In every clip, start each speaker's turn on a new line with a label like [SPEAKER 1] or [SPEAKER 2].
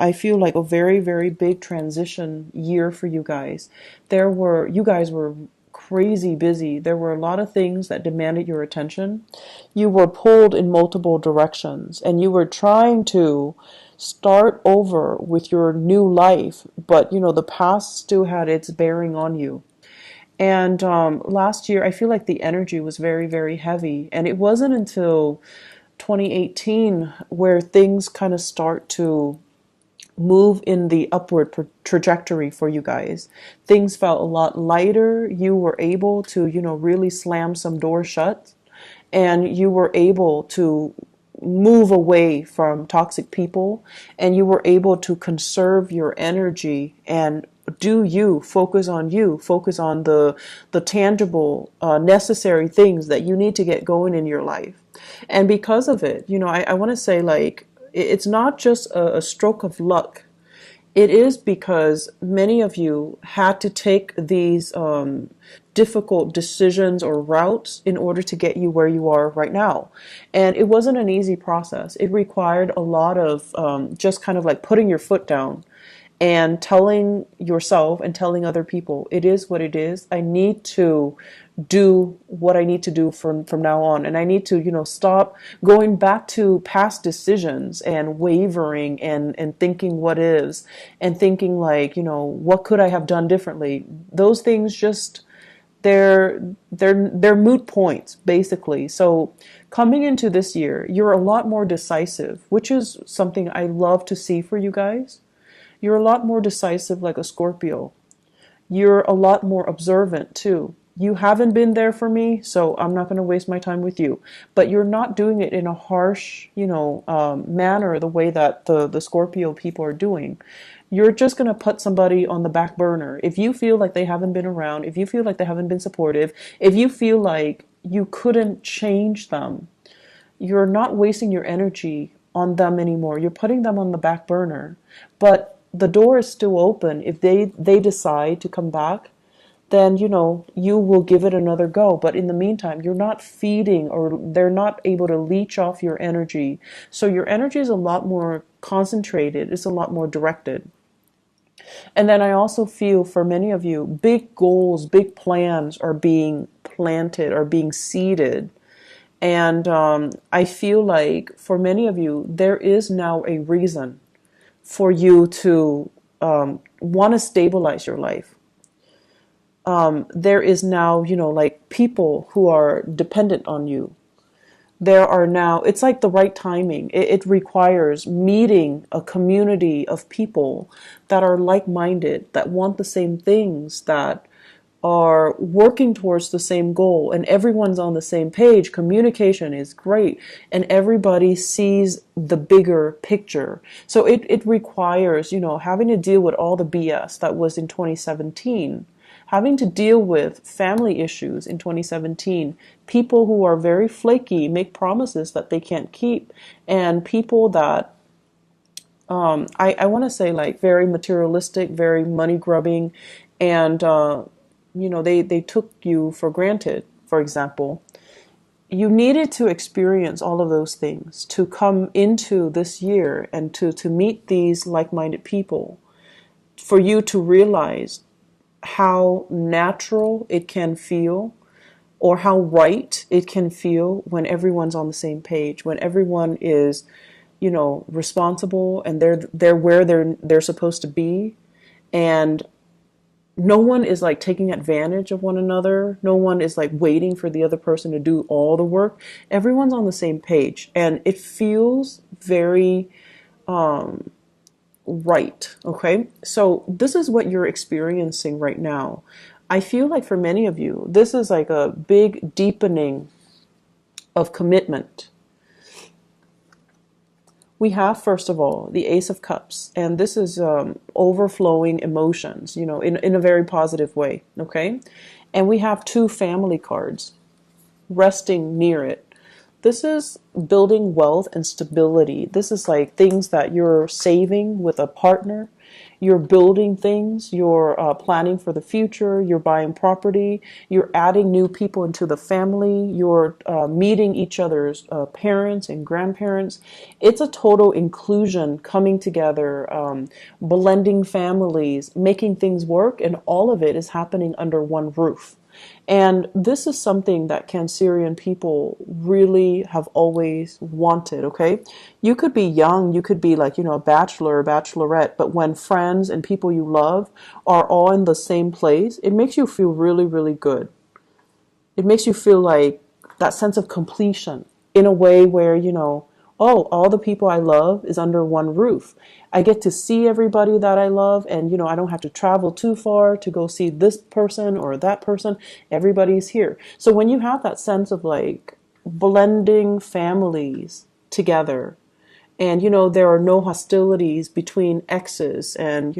[SPEAKER 1] I feel like a very, very big transition year for you guys. You guys were crazy busy. There were a lot of things that demanded your attention. You were pulled in multiple directions and you were trying to start over with your new life, but the past still had its bearing on you. And last year, I feel like the energy was very, very heavy. And it wasn't until 2018 where things kind of start to move in the upward trajectory for you guys. Things felt a lot lighter. You were able to, really slam some doors shut, and you were able to move away from toxic people, and you were able to conserve your energy and focus on the tangible, necessary things that you need to get going in your life. And because of it, I want to say, like, it's not just a stroke of luck. It is because many of you had to take these difficult decisions or routes in order to get you where you are right now. And it wasn't an easy process. It required a lot of just kind of like putting your foot down and telling yourself and telling other people, it is what it is. I need to do what I need to do from now on. And I need to, stop going back to past decisions and wavering and thinking what is and thinking like, what could I have done differently? Those things just, they're moot points, basically. So coming into this year, you're a lot more decisive, which is something I love to see for you guys. You're a lot more decisive, like a Scorpio. You're a lot more observant too. You haven't been there for me, so I'm not going to waste my time with you. But you're not doing it in a harsh, manner, the way that the Scorpio people are doing. You're just going to put somebody on the back burner. If you feel like they haven't been around, if you feel like they haven't been supportive, if you feel like you couldn't change them, you're not wasting your energy on them anymore. You're putting them on the back burner. But the door is still open. If they decide to come back, then you will give it another go. But in the meantime, you're not feeding, or they're not able to leech off your energy. So your energy is a lot more concentrated. It's a lot more directed. And then I also feel for many of you, big goals, big plans are being planted, are being seeded. And I feel like for many of you, there is now a reason for you to want to stabilize your life. There is now, like people who are dependent on you. There are now, it's like the right timing. It requires meeting a community of people that are like-minded, that want the same things, that are working towards the same goal, and everyone's on the same page. Communication is great, and everybody sees the bigger picture. So it requires, having to deal with all the BS that was in 2017, having to deal with family issues in 2017, people who are very flaky, make promises that they can't keep, and people that I want to say, like, very materialistic, very money grubbing, and they took you for granted. For example, you needed to experience all of those things to come into this year and to meet these like-minded people, for you to realize how natural it can feel, or how right it can feel when everyone's on the same page, when everyone is, responsible, and they're where they're supposed to be, and no one is like taking advantage of one another. No one is like waiting for the other person to do all the work. Everyone's on the same page, and it feels very right. Okay, so this is what you're experiencing right now. I feel like for many of you, this is like a big deepening of commitment. We have, first of all, the Ace of Cups, and this is overflowing emotions, in a very positive way, okay? And we have two family cards resting near it. This is building wealth and stability. This is like things that you're saving with a partner. You're building things, you're planning for the future, you're buying property, you're adding new people into the family, you're meeting each other's parents and grandparents. It's a total inclusion coming together, blending families, making things work, and all of it is happening under one roof. And this is something that Cancerian people really have always wanted, okay? You could be young, you could be like, a bachelor or bachelorette, but when friends and people you love are all in the same place, it makes you feel really, really good. It makes you feel like that sense of completion in a way where, oh, all the people I love is under one roof. I get to see everybody that I love, and, I don't have to travel too far to go see this person or that person. Everybody's here. So when you have that sense of like blending families together, and, there are no hostilities between exes and,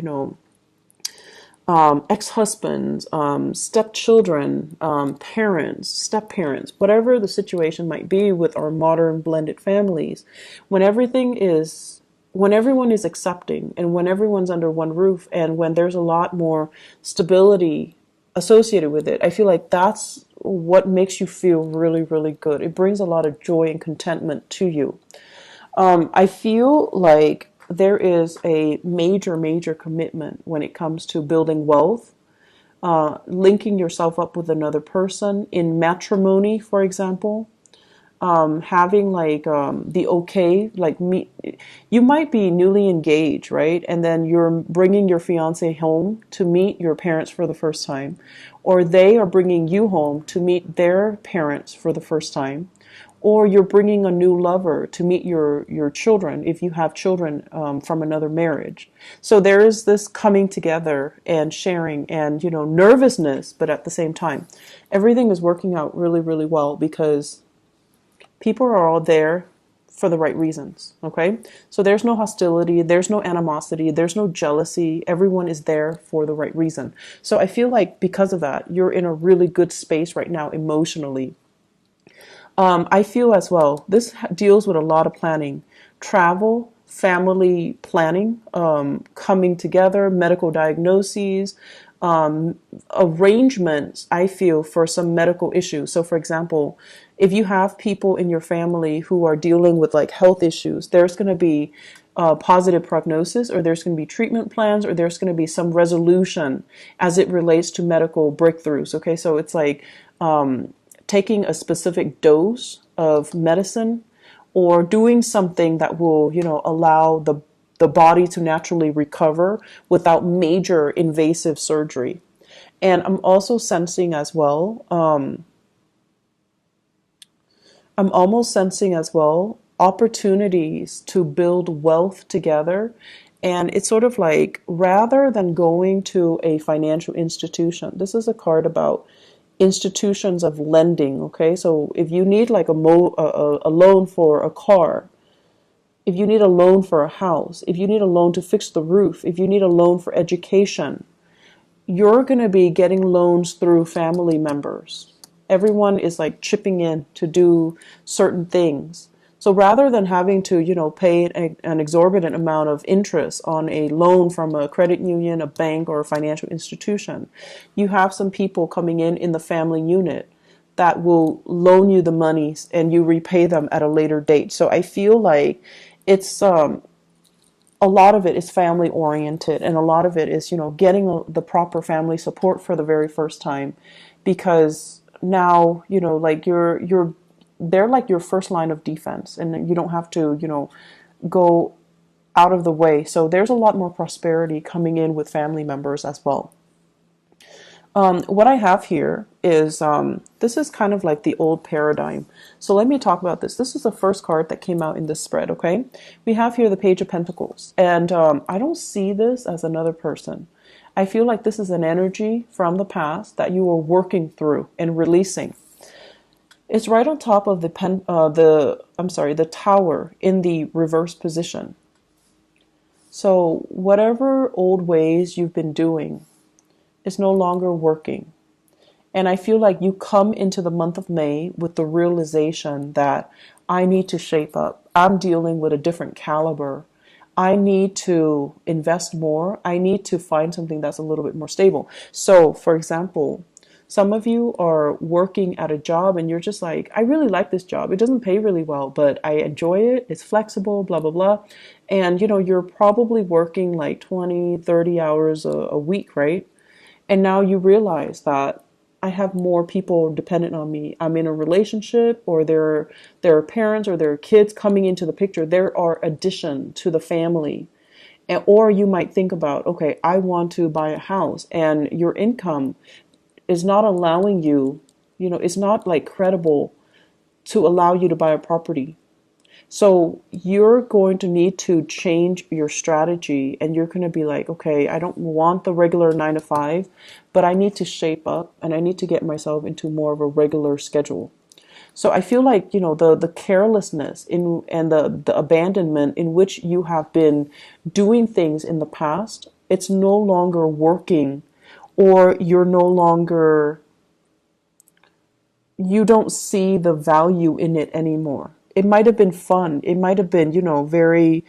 [SPEAKER 1] ex-husbands, stepchildren, parents, step-parents, whatever the situation might be with our modern blended families, when everyone is accepting and when everyone's under one roof and when there's a lot more stability associated with it, I feel like that's what makes you feel really, really good. It brings a lot of joy and contentment to you. I feel like there is a major, major commitment when it comes to building wealth, linking yourself up with another person in matrimony, for example, having like the okay, like me, you might be newly engaged, right? And then you're bringing your fiance home to meet your parents for the first time, or they are bringing you home to meet their parents for the first time. Or you're bringing a new lover to meet your children if you have children from another marriage. So there is this coming together and sharing and, nervousness, but at the same time, everything is working out really, really well because people are all there for the right reasons, okay? So there's no hostility, there's no animosity, there's no jealousy. Everyone is there for the right reason. So I feel like because of that, you're in a really good space right now emotionally. I feel as well, this deals with a lot of planning, travel, family planning, coming together, medical diagnoses, arrangements, I feel, for some medical issues. So, for example, if you have people in your family who are dealing with like health issues, there's going to be positive prognosis, or there's going to be treatment plans, or there's going to be some resolution as it relates to medical breakthroughs. Okay, so it's like, taking a specific dose of medicine or doing something that will, allow the body to naturally recover without major invasive surgery. And I'm also sensing as well, I'm almost sensing as well opportunities to build wealth together. And it's sort of like, rather than going to a financial institution, this is a card about institutions of lending, okay? So if you need like a loan for a car, if you need a loan for a house, if you need a loan to fix the roof, if you need a loan for education, you're going to be getting loans through family members. Everyone is like chipping in to do certain things. So rather than having to, pay an exorbitant amount of interest on a loan from a credit union, a bank, or a financial institution, you have some people coming in the family unit that will loan you the money and you repay them at a later date. So I feel like it's a lot of it is family oriented, and a lot of it is, getting the proper family support for the very first time, because now, like they're like your first line of defense, and you don't have to, go out of the way. So there's a lot more prosperity coming in with family members as well. What I have here is, this is kind of like the old paradigm. So let me talk about this. This is the first card that came out in this spread, okay? We have here the Page of Pentacles. And I don't see this as another person. I feel like this is an energy from the past that you are working through and releasing. It's right on top of the tower in the reverse position. So whatever old ways you've been doing is no longer working. And I feel like you come into the month of May with the realization that I need to shape up. I'm dealing with a different caliber. I need to invest more. I need to find something that's a little bit more stable. So, for example, some of you are working at a job and you're just like, I really like this job. It doesn't pay really well, but I enjoy it. It's flexible, blah, blah, blah. And, you're probably working like 20, 30 hours a week, right? And now you realize that I have more people dependent on me. I'm in a relationship, or there are parents or there are kids coming into the picture. There are addition to the family. And, or you might think about, okay, I want to buy a house, and your income is not allowing you, it's not like credible to allow you to buy a property. So you're going to need to change your strategy, and you're going to be like, okay, I don't want the regular 9 to 5, but I need to shape up and I need to get myself into more of a regular schedule. So I feel like, the carelessness and the abandonment in which you have been doing things in the past, it's no longer working, or you don't see the value in it anymore. It might have been fun. It might have been, very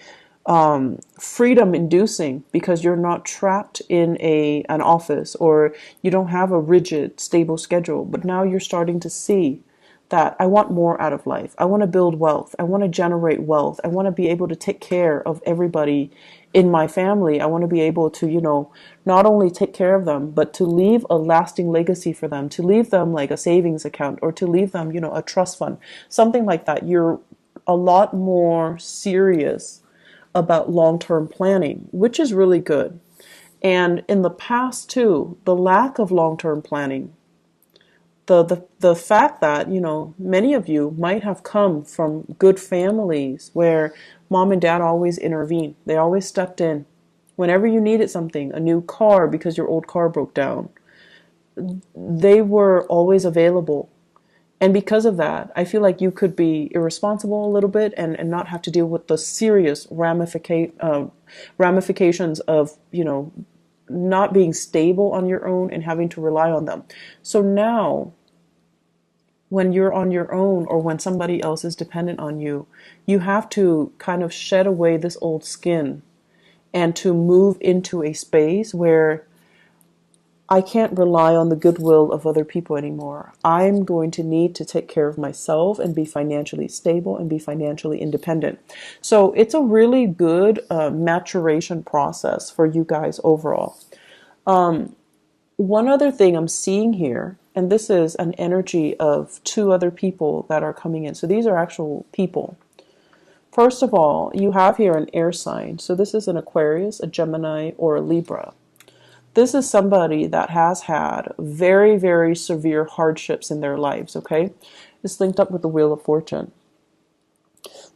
[SPEAKER 1] freedom inducing, because you're not trapped in an office, or you don't have a rigid, stable schedule. But now you're starting to see that I want more out of life. I want to build wealth. I want to generate wealth. I want to be able to take care of everybody in my family. I want to be able to, not only take care of them, but to leave a lasting legacy for them, to leave them like a savings account, or to leave them, a trust fund, something like that. You're a lot more serious about long-term planning, which is really good. And in the past too, the lack of long-term planning, the fact that, many of you might have come from good families where mom and dad always intervened. They always stepped in. Whenever you needed something, a new car because your old car broke down, they were always available. And because of that, I feel like you could be irresponsible a little bit, and not have to deal with the serious ramifications of, not being stable on your own and having to rely on them. So now, when you're on your own, or when somebody else is dependent on you, you have to kind of shed away this old skin, and to move into a space where I can't rely on the goodwill of other people anymore. I'm going to need to take care of myself and be financially stable and be financially independent. So it's a really good maturation process for you guys overall. One other thing I'm seeing here, and this is an energy of 2 other people that are coming in. So these are actual people. First of all, you have here an air sign. So this is an Aquarius, a Gemini, or a Libra. This is somebody that has had very, very severe hardships in their lives, okay? It's linked up with the Wheel of Fortune.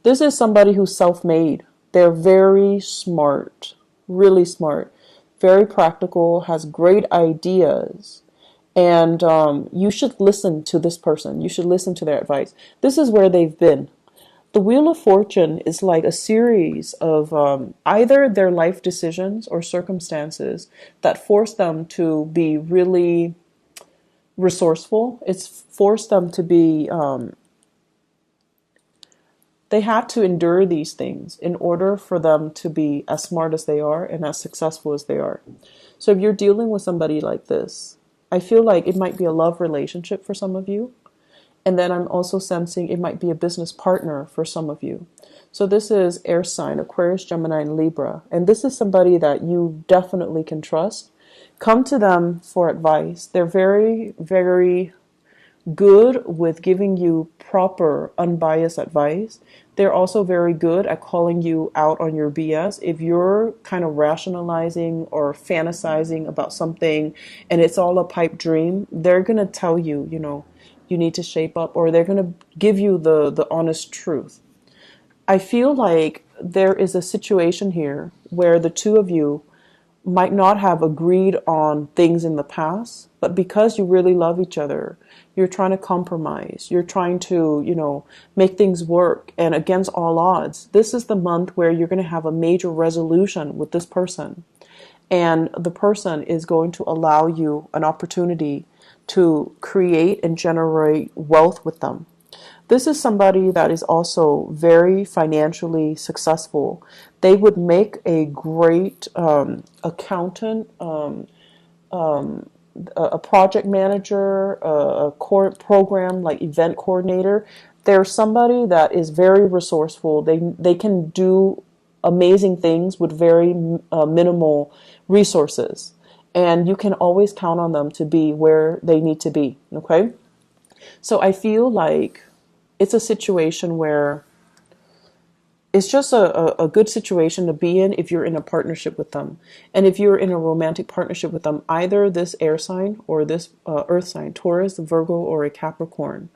[SPEAKER 1] This is somebody who's self-made. They're very smart, really smart, very practical, has great ideas. And you should listen to this person. You should listen to their advice. This is where they've been. The Wheel of Fortune is like a series of either their life decisions or circumstances that force them to be really resourceful. It's forced them to be, they had to endure these things in order for them to be as smart as they are and as successful as they are. So if you're dealing with somebody like this, I feel like it might be a love relationship for some of you. And then I'm also sensing it might be a business partner for some of you. So this is air sign, Aquarius, Gemini, and Libra. And this is somebody that you definitely can trust. Come to them for advice. They're very, very good with giving you proper, unbiased advice. They're also very good at calling you out on your BS. If you're kind of rationalizing or fantasizing about something and it's all a pipe dream, they're going to tell you, you need to shape up, or they're going to give you the honest truth. I feel like there is a situation here where the 2 of you might not have agreed on things in the past, but because you really love each other, you're trying to compromise, you're trying to, make things work. And against all odds, this is the month where you're going to have a major resolution with this person. And the person is going to allow you an opportunity to create and generate wealth with them. This is somebody that is also very financially successful. They would make a great accountant, a project manager, a core program like event coordinator. They're somebody that is very resourceful. They can do amazing things with very minimal resources, and you can always count on them to be where they need to be. Okay, so I feel like it's a situation where it's just a good situation to be in if you're in a partnership with them. And if you're in a romantic partnership with them, either this air sign or this earth sign, Taurus, Virgo, or a Capricorn,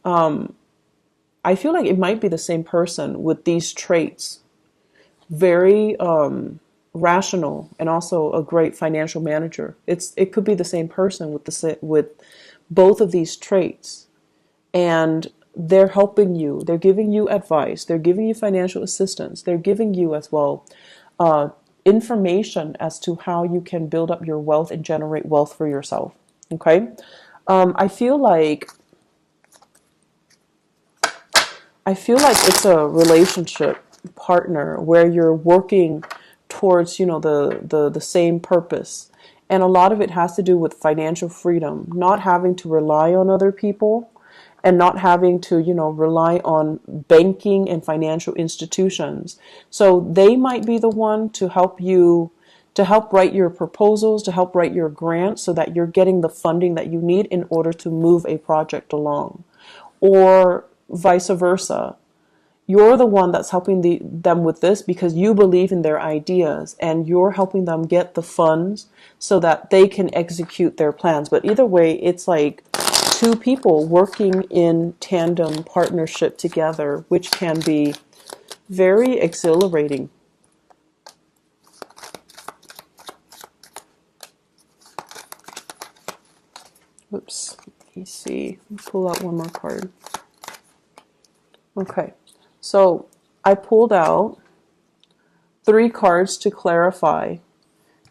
[SPEAKER 1] I feel like it might be the same person with these traits. Very rational and also a great financial manager. It could be the same person with both of these traits. And they're helping you. They're giving you advice. They're giving you financial assistance. They're giving you as well information as to how you can build up your wealth and generate wealth for yourself. Okay? I feel like it's a relationship partner where you're working towards, the same purpose. And a lot of it has to do with financial freedom, not having to rely on other people and not having to, rely on banking and financial institutions. So they might be the one to help you, to help write your proposals, to help write your grants so that you're getting the funding that you need in order to move a project along. Or vice versa. You're the one that's helping them with this because you believe in their ideas and you're helping them get the funds so that they can execute their plans. But either way, it's like two people working in tandem partnership together, which can be very exhilarating. Oops, let me see. Pull out one more card. Okay, so I pulled out 3 cards to clarify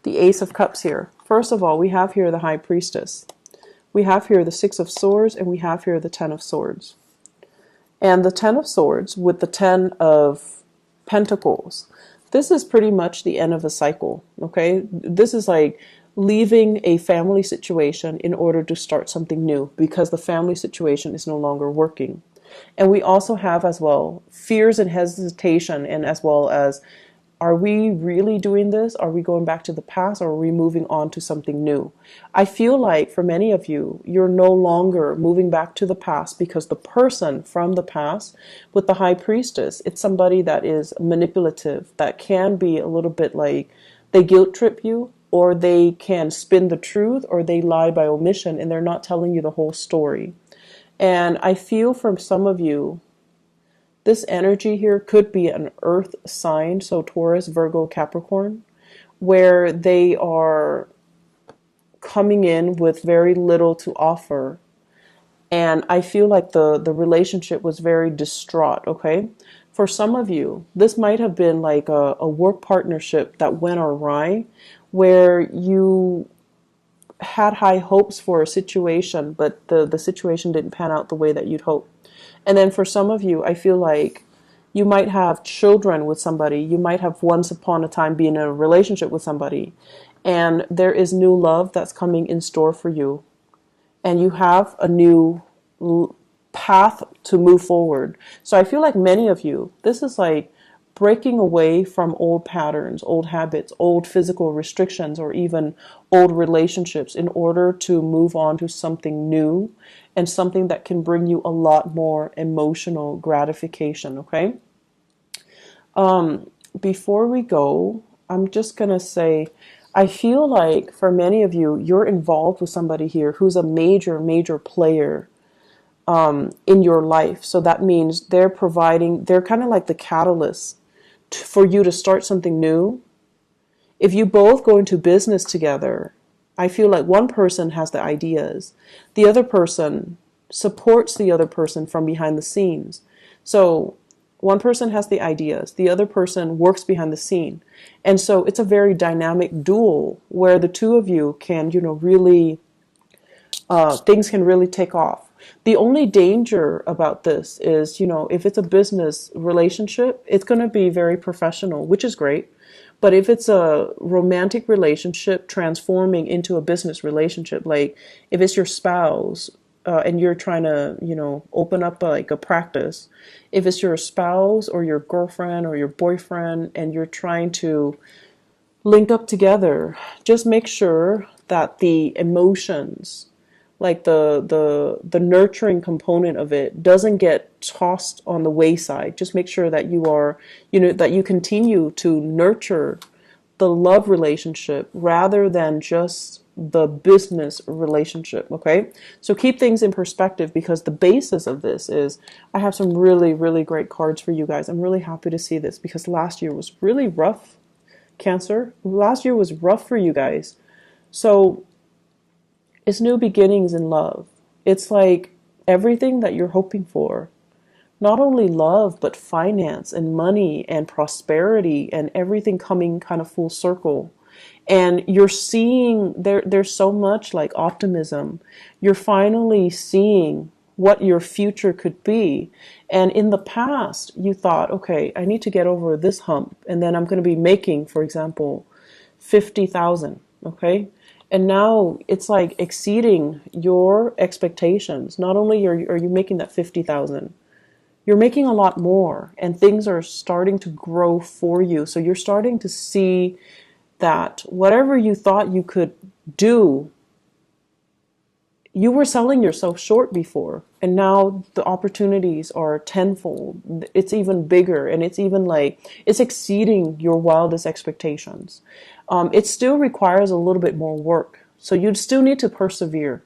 [SPEAKER 1] the Ace of Cups here. First of all, we have here the High Priestess. We have here the 6 of Swords, and we have here the 10 of Swords. And the 10 of Swords with the 10 of Pentacles. This is pretty much the end of a cycle, okay? This is like leaving a family situation in order to start something new because the family situation is no longer working. And we also have as well fears and hesitation, and as well as, are we really doing this? Are we going back to the past, or are we moving on to something new? I feel like for many of you, you're no longer moving back to the past because the person from the past with the High Priestess, it's somebody that is manipulative, that can be a little bit like they guilt trip you, or they can spin the truth, or they lie by omission and they're not telling you the whole story. And I feel from some of you, this energy here could be an earth sign, so Taurus, Virgo, Capricorn, where they are coming in with very little to offer. And I feel like the relationship was very distraught, okay? For some of you, this might have been like a work partnership that went awry, where you had high hopes for a situation, but the situation didn't pan out the way that you'd hoped. And then for some of you, I feel like you might have children with somebody. You might have once upon a time been in a relationship with somebody, and there is new love that's coming in store for you. And you have a new path to move forward. So I feel like many of you, this is like breaking away from old patterns, old habits, old physical restrictions, or even old relationships in order to move on to something new and something that can bring you a lot more emotional gratification, okay? Before we go, I'm just going to say, I feel like for many of you, you're involved with somebody here who's a major, major player in your life. So that means they're kind of like the catalyst for you to start something new If you both go into business together, I feel like one person has the ideas, the other person supports the other person from behind the scenes. So one person has the ideas, the other person works behind the scene. And so it's a very dynamic duel where the two of you can, really, things can really take off. The only danger about this is, if it's a business relationship, it's going to be very professional, which is great. But if it's a romantic relationship transforming into a business relationship, like if it's your spouse, and you're trying to, open up like a practice, if it's your spouse or your girlfriend or your boyfriend and you're trying to link up together, just make sure that the emotions, like the nurturing component of it, doesn't get tossed on the wayside. Just make sure that you are, that you continue to nurture the love relationship rather than just the business relationship. Okay, so keep things in perspective, because the basis of this is, I have some really, really great cards for you guys. I'm really happy to see this because last year was really rough. Cancer, last year was rough for you guys. So it's new beginnings in love. It's like everything that you're hoping for. Not only love, but finance and money and prosperity and everything coming kind of full circle. And you're seeing there's so much like optimism. You're finally seeing what your future could be. And in the past, you thought, okay, I need to get over this hump, and then I'm going to be making, for example, 50,000, okay? And now it's like exceeding your expectations. Not only are you making that 50,000, you're making a lot more, and things are starting to grow for you. So you're starting to see that whatever you thought you could do, you were selling yourself short before, and now the opportunities are tenfold. It's even bigger, and it's even like it's exceeding your wildest expectations. It still requires a little bit more work, so you'd still need to persevere.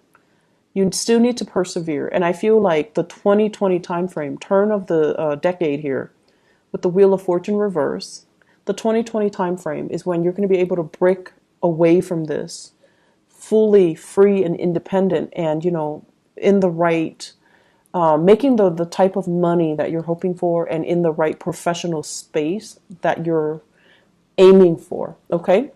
[SPEAKER 1] You'd still need to persevere, and I feel like the 2020 timeframe, turn of the decade here, with the Wheel of Fortune reverse, the 2020 timeframe is when you're going to be able to break away from this fully free and independent, and in the right, making the type of money that you're hoping for, and in the right professional space that you're aiming for. Okay,